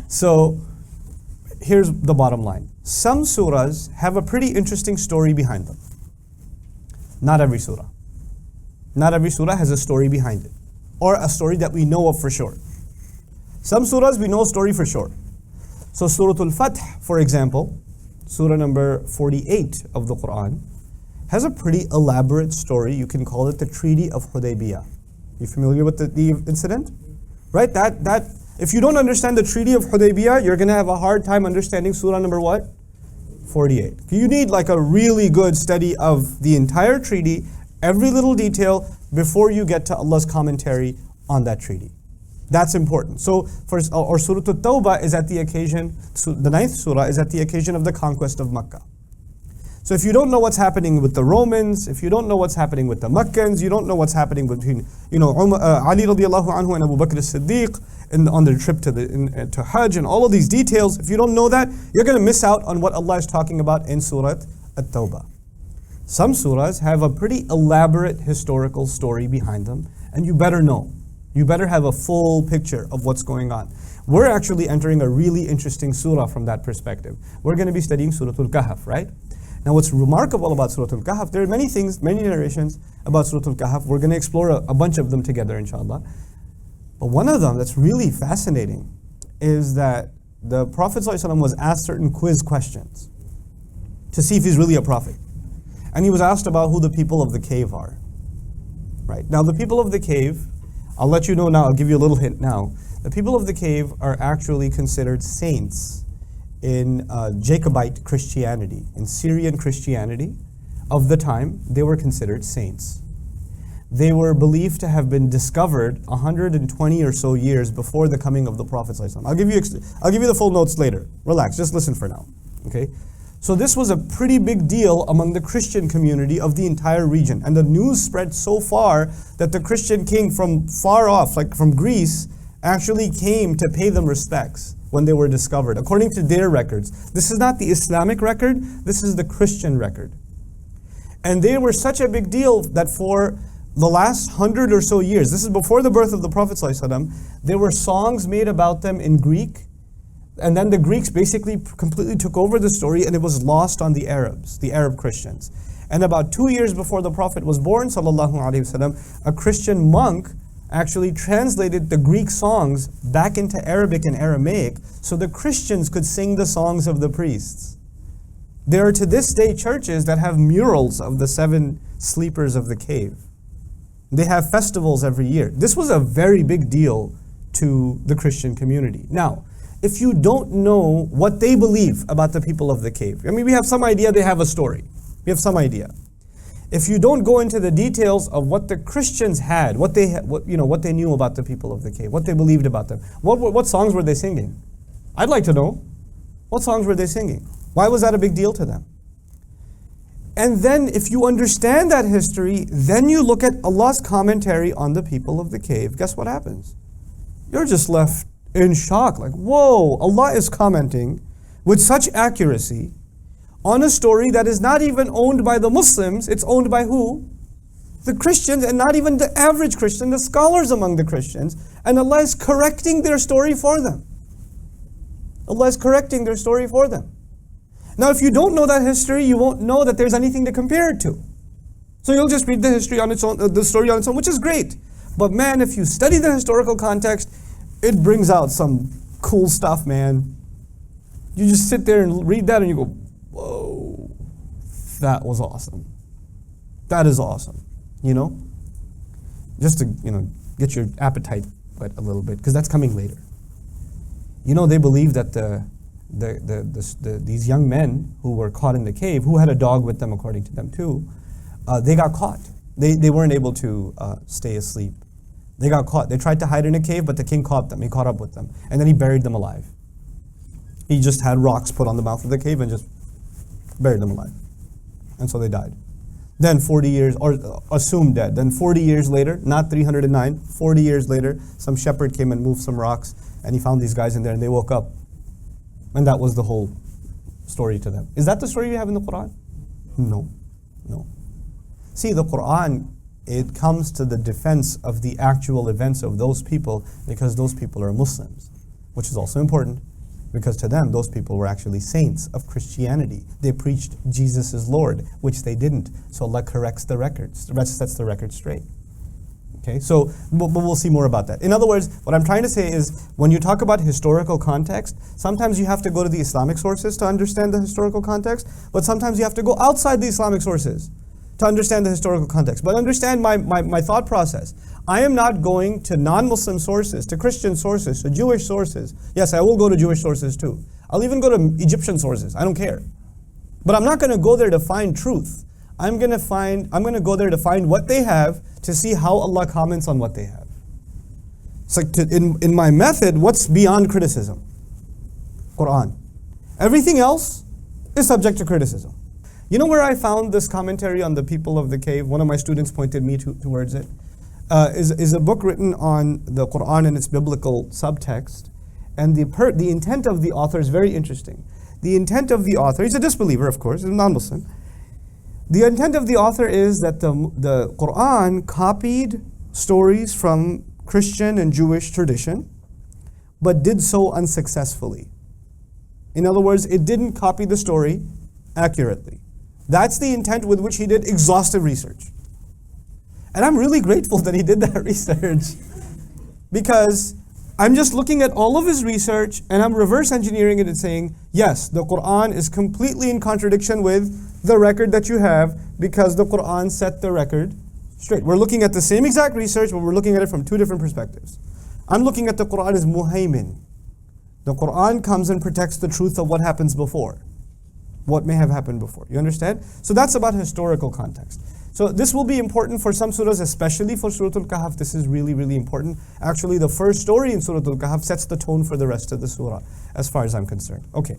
So here's the bottom line. Some surahs have a pretty interesting story behind them. Not every surah. Not every surah has a story behind it, or a story that we know of for sure. Some surahs we know a story for sure. So Surah Al-Fath, for example, surah number 48 of the Quran, has a pretty elaborate story. You can call it the Treaty of Hudaybiyah. You familiar with the incident? Right? That if you don't understand the Treaty of Hudaybiyah, you're going to have a hard time understanding surah number what? 48. You need like a really good study of the entire treaty, every little detail, before you get to Allah's commentary on that treaty. That's important. So, or Surah At-Tawbah is at the occasion, the 9th surah is at the occasion of the conquest of Makkah. So if you don't know what's happening with the Romans, if you don't know what's happening with the Meccans, you don't know what's happening between, Ali radiallahu anhu and Abu Bakr as-Siddiq on their trip to Hajj and all of these details, if you don't know that, you're going to miss out on what Allah is talking about in Surah At-Tawbah. Some surahs have a pretty elaborate historical story behind them, and you better know. You better have a full picture of what's going on. We're actually entering a really interesting surah from that perspective. We're going to be studying Surah Al-Kahf, right? Now what's remarkable about Surah Al-Kahf, there are many things, many narrations about Surah Al-Kahf. We're going to explore a bunch of them together, inshallah. But one of them that's really fascinating is that the Prophet ﷺ was asked certain quiz questions to see if he's really a prophet. And he was asked about who the people of the cave are. Right? Now the people of the cave, I'll let you know now, I'll give you a little hint now. The people of the cave are actually considered saints in Jacobite Christianity, in Syrian Christianity of the time. They were considered saints. They were believed to have been discovered 120 or so years before the coming of the Prophet ﷺ. I'll give you the full notes later. Relax, just listen for now. Okay? So this was a pretty big deal among the Christian community of the entire region. And the news spread so far that the Christian king from far off, like from Greece, actually came to pay them respects when they were discovered, according to their records. This is not the Islamic record, this is the Christian record. And they were such a big deal that for the last 100 or so years, this is before the birth of the Prophet ﷺ, there were songs made about them in Greek, and then the Greeks basically completely took over the story and it was lost on the Arabs, the Arab Christians. And about 2 years before the Prophet was born, sallallahu alaihi wasallam, a Christian monk actually translated the Greek songs back into Arabic and Aramaic so the Christians could sing the songs of the priests. There are to this day churches that have murals of the 7 sleepers of the cave. They have festivals every year. This was a very big deal to the Christian community. Now, if you don't know what they believe about the people of the cave, I mean, we have some idea they have a story. We have some idea. If you don't go into the details of what the Christians had, what they knew about the people of the cave, what they believed about them, what songs were they singing? I'd like to know. What songs were they singing? Why was that a big deal to them? And then if you understand that history, then you look at Allah's commentary on the people of the cave. Guess what happens? You're just left in shock, like, whoa, Allah is commenting with such accuracy on a story that is not even owned by the Muslims. It's owned by who? The Christians, and not even the average Christian, the scholars among the Christians. And Allah is correcting their story for them. Allah is correcting their story for them. Now, if you don't know that history, you won't know that there's anything to compare it to. So you'll just read the history on its own, the story on its own, which is great. But man, if you study the historical context, it brings out some cool stuff, man. You just sit there and read that and you go, whoa, that was awesome. That is awesome, Just to, get your appetite whet a little bit, because that's coming later. They believe that these young men who were caught in the cave, who had a dog with them according to them too, they got caught. They weren't able to stay asleep. They got caught. They tried to hide in a cave, but the king caught them. He caught up with them. And then he buried them alive. He just had rocks put on the mouth of the cave and just buried them alive. And so they died. Then 40 years, or assumed dead. Then 40 years later, not 309, 40 years later, some shepherd came and moved some rocks, and he found these guys in there, and they woke up. And that was the whole story to them. Is that the story you have in the Quran? No. See, the Quran, it comes to the defense of the actual events of those people because those people are Muslims, which is also important. Because to them, those people were actually saints of Christianity. They preached Jesus is Lord, which they didn't. So Allah corrects the records, sets the record straight. Okay, so but we'll see more about that. In other words, what I'm trying to say is, when you talk about historical context, sometimes you have to go to the Islamic sources to understand the historical context, but sometimes you have to go outside the Islamic sources to understand the historical context. But understand my thought process. I am not going to non-Muslim sources, to Christian sources, to Jewish sources. Yes, I will go to Jewish sources too. I'll even go to Egyptian sources. I don't care. But I'm not going to go there to find truth. I'm going to go there to find what they have, to see how Allah comments on what they have. It's like in my method, what's beyond criticism? Quran. Everything else is subject to criticism. You know where I found this commentary on the people of the cave? One of my students pointed me towards it. Is a book written on the Quran and its biblical subtext. And the intent of the author is very interesting. The intent of the author, he's a disbeliever, of course, he's a non-Muslim. The intent of the author is that the Quran copied stories from Christian and Jewish tradition, but did so unsuccessfully. In other words, it didn't copy the story accurately. That's the intent with which he did exhaustive research. And I'm really grateful that he did that research, because I'm just looking at all of his research and I'm reverse engineering it and saying, yes, the Quran is completely in contradiction with the record that you have, because the Quran set the record straight. We're looking at the same exact research, but we're looking at it from two different perspectives. I'm looking at the Quran as muhaymin. The Quran comes and protects the truth of what happens before, what may have happened before. You understand? So that's about historical context. So this will be important for some surahs, especially for Surah Al-Kahf. This is really, really important. Actually, the first story in Surah Al-Kahf sets the tone for the rest of the surah, as far as I'm concerned. Okay.